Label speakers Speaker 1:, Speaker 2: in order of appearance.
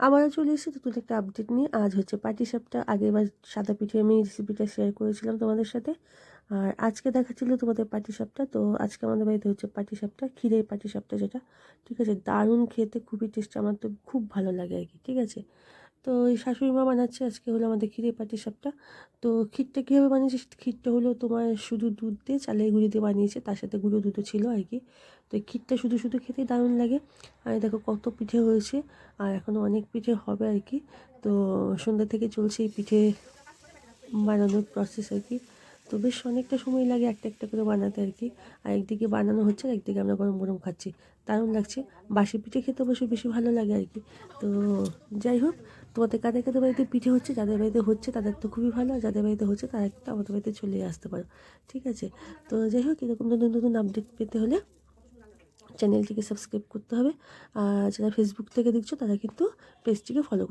Speaker 1: আবারও চলে এসেছি নতুন একটা আপডেট নিয়ে। আজ হচ্ছে পাটিসাপটা। আগেরবার সাদা পিঠে আমি রেসিপিটা শেয়ার করেছিলাম তোমাদের সাথে। আর আজকে দেখাচ্ছিল তোমাদের পাটিসাপটা। তো আজকে আমাদের বাড়িতে হচ্ছে পাটিসাপটা, ক্ষীরের পাটিসাপটা যেটা। ঠিক আছে, দারুণ খেতে, খুবই টেস্টি, আমার তো খুব ভালো লাগে আর কি। ঠিক আছে, তো এই শাশুড়ি মা বানাচ্ছে আজকে হলো আমাদের ক্ষীরের পাটিসাপটা। তো ক্ষীরটা কীভাবে বানিয়েছে, ক্ষীরটা হলো তোমার শুধু দুধ দিয়ে, চালের গুঁড়ি দিয়ে বানিয়েছে, তার সাথে গুঁড়ো দুধও ছিল আর কি। তো এই ক্ষীরটা শুধু শুধু খেতেই দারুণ লাগে। আর দেখো কত পিঠে হয়েছে, আর এখনও অনেক পিঠে হবে আর কি। তো সন্ধ্যা থেকে চলছে এই পিঠে বানানোর প্রসেস আর কি। তো বেশ অনেকটা সময় লাগে একটা একটা করে বানাতে আর কি। আর একদিকে বানানো হচ্ছে, আর একদিকে আমরা গরম গরম খাচ্ছি, দারুণ লাগছে। বাসি পিঠে খেতে অবশ্যই বেশি ভালো লাগে আর কি। তো যাই হোক, তোমাদের কাদের কাদের বাড়িতে পিঠে হচ্ছে, যাদের বাড়িতে হচ্ছে তাদের তো খুবই ভালো, আর যাদের বাড়িতে হচ্ছে তারা কিন্তু আমাদের বাড়িতে চলে আসতে পারো। ঠিক আছে, তো যাই হোক, এরকম নতুন নতুন আপডেট পেতে হলে চ্যানেলটিকে সাবস্ক্রাইব করতে হবে। আর যারা ফেসবুক থেকে দেখছো তারা কিন্তু পেজটিকে ফলো করতে